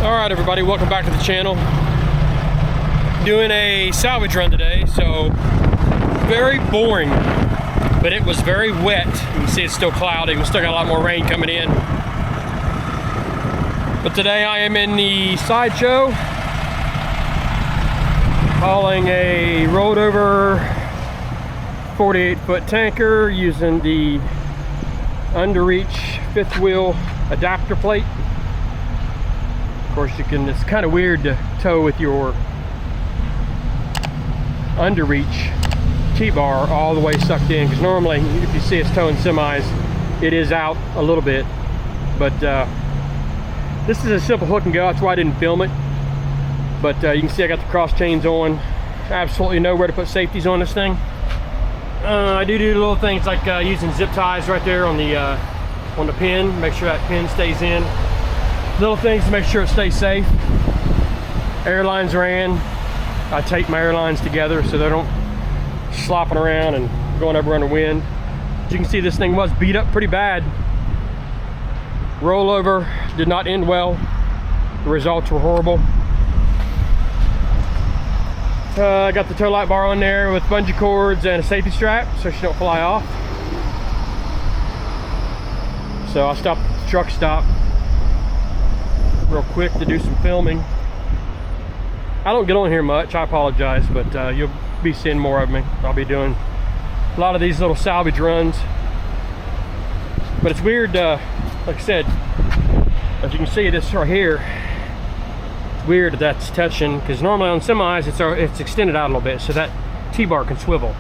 Alright everybody, welcome back to the channel. Doing a salvage run today, so very boring, but it was very wet. You can see it's still cloudy, we still got a lot more rain coming in. But today I am in the sideshow, hauling a rolled over 48-foot tanker using the underreach fifth wheel adapter plate. Of course, it's kind of weird to tow with your underreach T-bar all the way sucked in, because normally if you see us towing semis, it is out a little bit. But this is a simple hook and go, that's why I didn't film it. But you can see I got the cross chains on. Absolutely nowhere to put safeties on this thing. I do little things like using zip ties right there on the pin, make sure that pin stays in. Little things to make sure it stays safe. Airlines ran. I tape my airlines together so they don't slopping around and going everywhere in the wind. As you can see, this thing was beat up pretty bad. Rollover did not end well. The results were horrible. I got the tow light bar on there with bungee cords and a safety strap so she don't fly off. So I stopped at the truck stop real quick to do some filming. I don't get on here much, I apologize, but you'll be seeing more of me. I'll be doing a lot of these little salvage runs. But it's weird, like I said, as you can see this right here, it's weird that that's touching, because normally on semis it's extended out a little bit so that T-bar can swivel.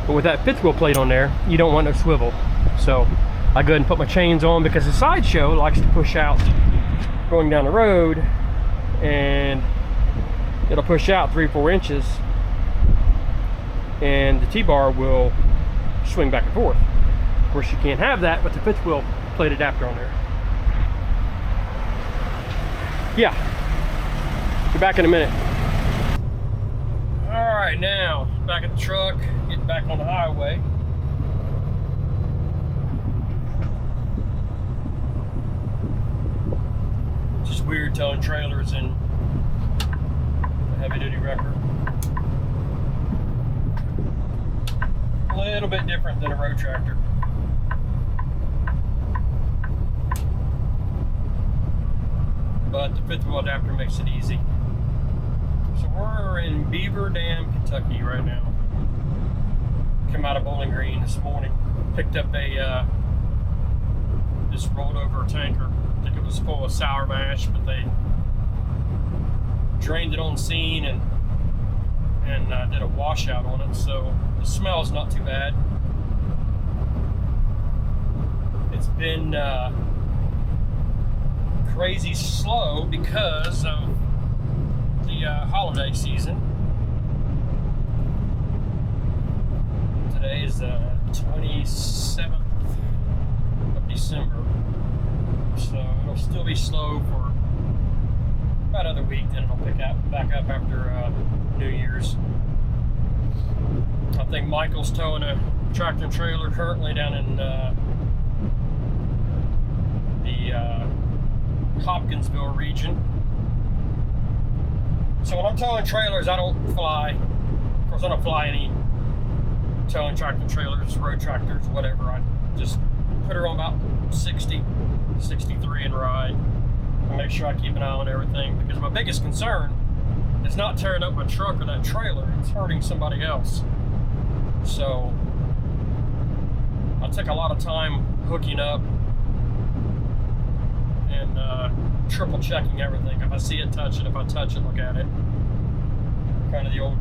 But with that fifth wheel plate on there, you don't want no swivel. So I go ahead and put my chains on, because the sideshow likes to push out going down the road, and it'll push out 3 or 4 inches, and the T-bar will swing back and forth. Of course, you can't have that with the fifth wheel plate adapter on there. Yeah, be back in a minute. All right, now back at the truck, getting back on the highway. Just weird towing trailers in a heavy-duty wrecker. A little bit different than a road tractor. But the fifth wheel adapter makes it easy. So we're in Beaver Dam, Kentucky right now. Came out of Bowling Green this morning. Picked up a this rolled over tanker. I think it was full of sour mash, but they drained it on scene and did a washout on it, so the smell's not too bad. It's been crazy slow because of the holiday season. Today is the 27th of December. So it'll still be slow for about another week, then it'll pick up back up after New Year's. I think Michael's towing a tractor and trailer currently down in the Hopkinsville region. So when I'm towing trailers, I don't fly. Of course, I don't fly any towing tractor trailers, road tractors, whatever. I just put her on about 60, 63 and ride, and make sure I keep an eye on everything, because my biggest concern is not tearing up my truck or that trailer, it's hurting somebody else. So I take a lot of time hooking up and triple checking everything. If I see it, touch it. If I touch it, look at it. Kind of the old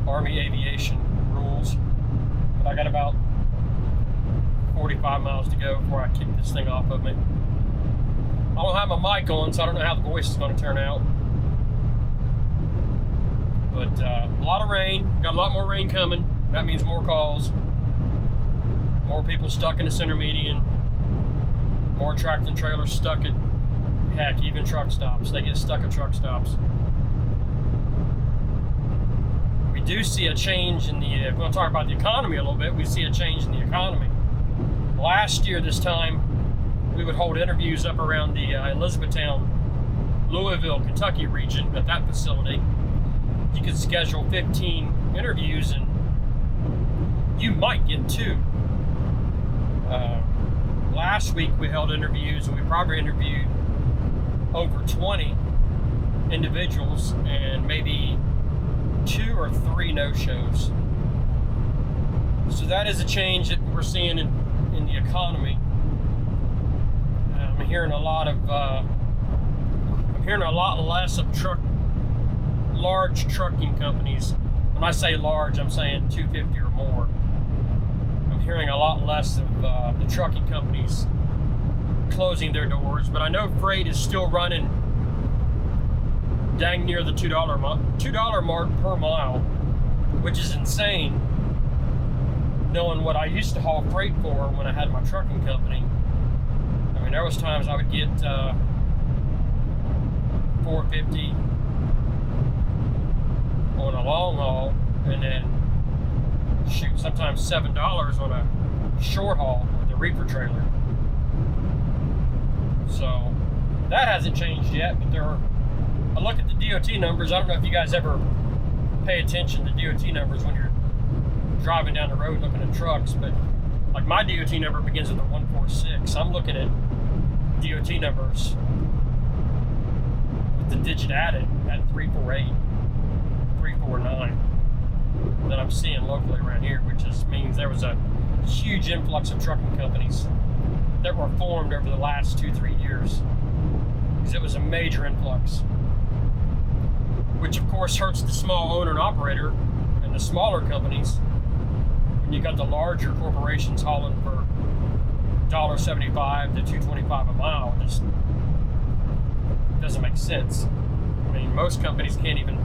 Army aviation rules. But I got about 45 miles to go before I kick this thing off of me. I don't have my mic on, so I don't know how the voice is going to turn out. But a lot of rain, got a lot more rain coming. That means more calls, more people stuck in the center median, more tractor and trailers stuck at, heck, even truck stops. They get stuck at truck stops. We do see a change in the, if we're going to talk about the economy a little bit, we see a change in the economy. Last year, this time, we would hold interviews up around the Elizabethtown Louisville, Kentucky region at that facility. You could schedule 15 interviews and you might get 2. Last week we held interviews and we probably interviewed over 20 individuals and maybe 2 or 3 no-shows. So that is a change that we're seeing in the economy. I'm hearing a lot less of large trucking companies. When I say large, I'm saying 250 or more. I'm hearing a lot less of the trucking companies closing their doors, but I know freight is still running dang near the $2 mark per mile, which is insane, knowing what I used to haul freight for when I had my trucking company. I mean, there was times I would get $4.50 on a long haul, and then shoot, sometimes $7 on a short haul with a reefer trailer. So that hasn't changed yet, but I look at the DOT numbers. I don't know if you guys ever pay attention to DOT numbers when you're driving down the road looking at trucks, but like my DOT number begins with a 146. I'm looking at DOT numbers with the digit added at 348, 349 that I'm seeing locally around here, which means there was a huge influx of trucking companies that were formed over the last 2-3 years, because it was a major influx, which of course hurts the small owner and operator and the smaller companies. When you got the larger corporations hauling for $1.75 to $2.25 a mile, it just doesn't make sense. I mean, most companies can't even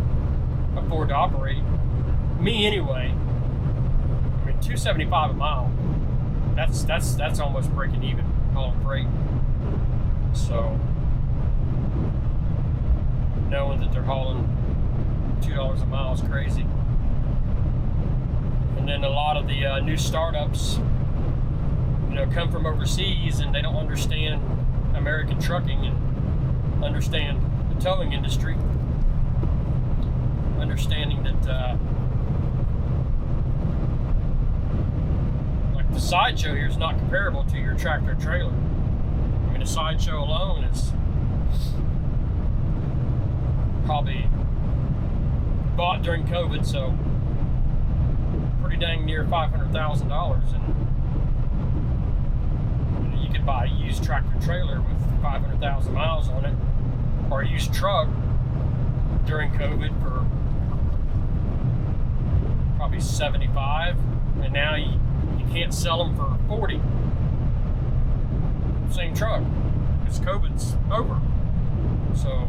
afford to operate. Me anyway. I mean, $2.75 a mile. That's almost breaking even hauling freight. So knowing that they're hauling $2 a mile is crazy. And then a lot of the new startups, come from overseas, and they don't understand American trucking and understand the towing industry. Understanding that like the sideshow here is not comparable to your tractor trailer. I mean, a sideshow alone is probably bought during COVID, so pretty dang near $500,000, and you could buy a used tractor trailer with 500,000 miles on it, or a used truck during COVID for probably 75, and now you can't sell them for 40. Same truck, because COVID's over. So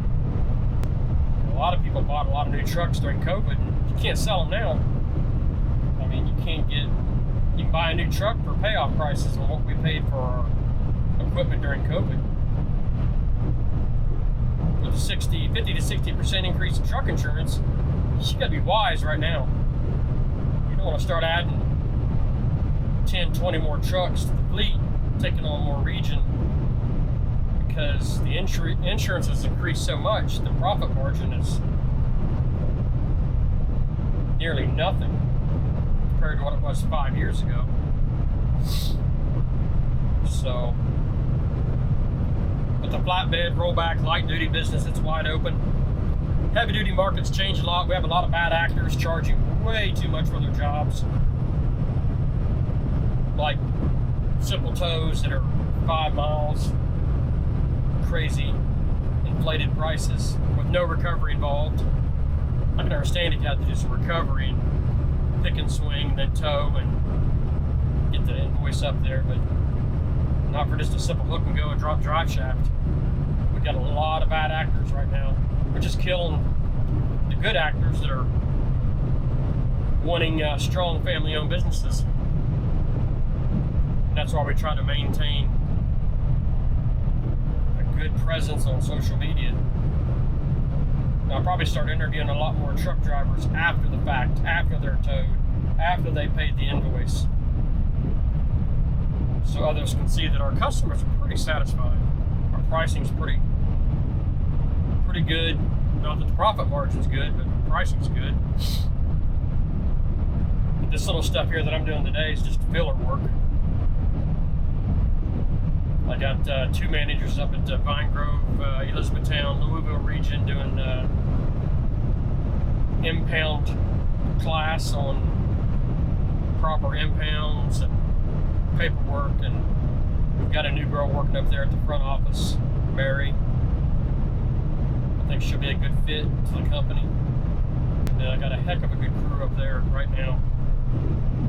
a lot of people bought a lot of new trucks during COVID, and you can't sell them now. I mean, you can buy a new truck for payoff prices on what we paid for our equipment during COVID. With a 50 to 60% increase in truck insurance, you gotta be wise right now. You don't want to start adding 10, 20 more trucks to the fleet, taking on more region, because the insurance has increased so much, the profit margin is nearly nothing compared to what it was 5 years ago. So, but the flatbed, rollback, light duty business, it's wide open. Heavy duty market's changed a lot. We have a lot of bad actors charging way too much for their jobs. Like simple tows that are 5 miles, crazy inflated prices with no recovery involved. I can understand if you have to do some recovery and pick and swing, then tow and get the invoice up there, but not for just a simple hook and go and drop drive shaft. We've got a lot of bad actors right now. We're just killing the good actors that are wanting strong family-owned businesses. And that's why we try to maintain a good presence on social media. Now, I'll probably start interviewing a lot more truck drivers after the fact, after they're towed, after they paid the invoice, so others can see that our customers are pretty satisfied. Our pricing's pretty pretty good. Not that the profit margin's good, but pricing's good. This little stuff here that I'm doing today is just filler work. I got 2 managers up at Vine Grove, Elizabethtown, Louisville region doing impound class on proper impounds and paperwork, and we've got a new girl working up there at the front office, Mary. I think she'll be a good fit to the company. And then I got a heck of a good crew up there right now.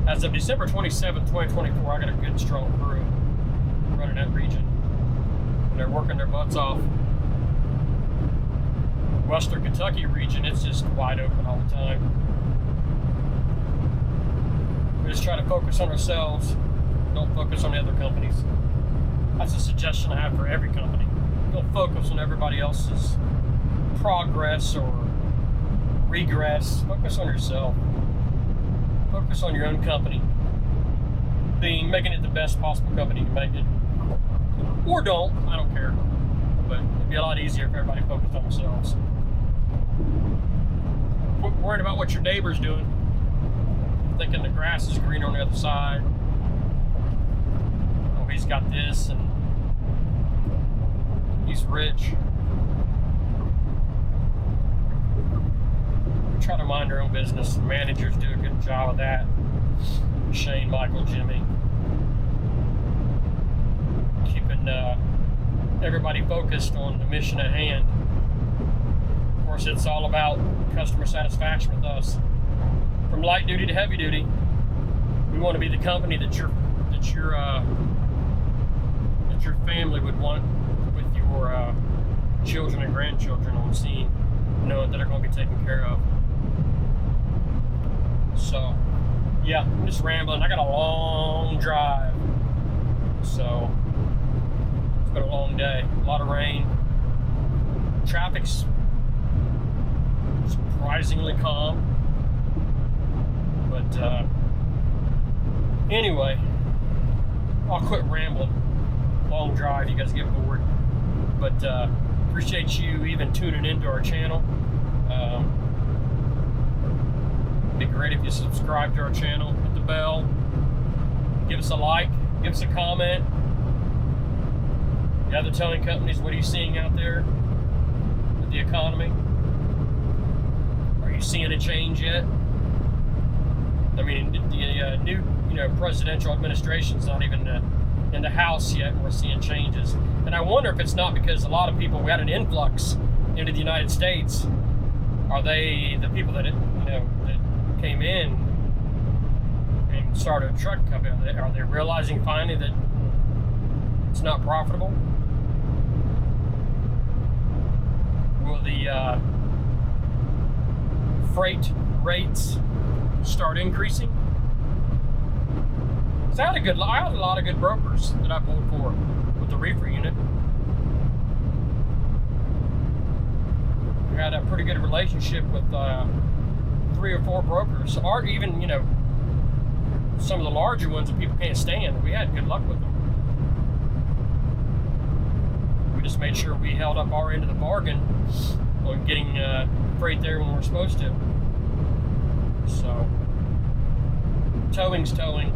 As of December 27th, 2024, I got a good, strong crew running that region. And they're working their butts off. Western Kentucky region, it's just wide open all the time. We just try to focus on ourselves. Don't focus on the other companies. That's a suggestion I have for every company. Don't focus on everybody else's progress or regress. Focus on yourself. Focus on your own company. Making it the best possible company you can make it. Or don't, I don't care. But it'd be a lot easier if everybody focused on themselves. Quit worrying about what your neighbor's doing. Thinking the grass is green on the other side. Oh, he's got this and he's rich. We try to mind our own business. Managers do a good job of that. Shane, Michael, Jimmy. Keeping everybody focused on the mission at hand. Of course, it's all about customer satisfaction with us. From light duty to heavy duty, we want to be the company that your family would want with your children and grandchildren on scene, knowing that they're going to be taken care of. So, yeah, I'm just rambling. I got a long drive, so it's been a long day. A lot of rain. Traffic's surprisingly calm. But anyway, I'll quit rambling. Long drive, you guys get bored. But appreciate you even tuning into our channel. It'd be great if you subscribe to our channel, hit the bell, give us a like, give us a comment. The other towing companies, what are you seeing out there with the economy? Are you seeing a change yet? I mean, the new presidential administration's not even in the House yet, and we're seeing changes. And I wonder if it's not because a lot of people, we had an influx into the United States. Are they the people that that came in and started a truck company? Are they realizing finally that it's not profitable? Will the freight rates start increasing? So I had a lot of good brokers that I pulled for with the reefer unit. We had a pretty good relationship with 3 or 4 brokers, or even some of the larger ones that people can't stand. We had good luck with them. We just made sure we held up our end of the bargain on getting freight there when we're supposed to. So, towing's towing.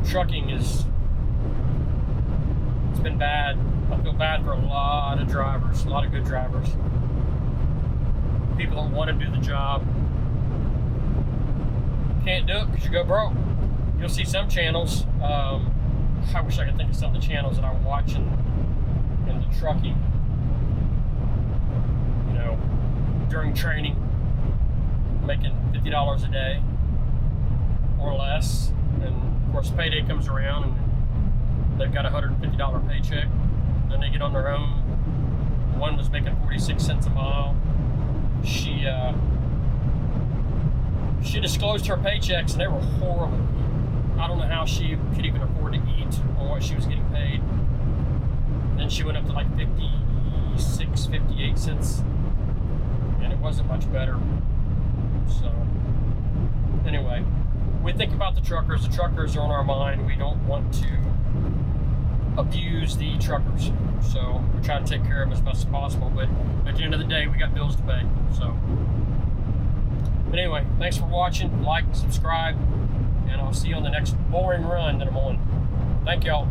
Trucking it's been bad. I feel bad for a lot of drivers, a lot of good drivers. People that want to do the job. Can't do it because you go broke. You'll see some channels, I wish I could think of some of the channels that I watch in the trucking, during training, making $50 a day or less, and of course payday comes around and they've got a $150 paycheck. Then they get on their own. One was making 46 cents a mile. She disclosed her paychecks and they were horrible. I don't know how she could even afford to eat on what she was getting paid. Then she went up to like 56, 58 cents, and it wasn't much better. So anyway, we think about the truckers. The truckers are on our mind. We don't want to abuse the truckers. So we try to take care of them as much as possible. But at the end of the day, we got bills to pay. So, but anyway, thanks for watching. Like, subscribe, and I'll see you on the next boring run that I'm on. Thank y'all.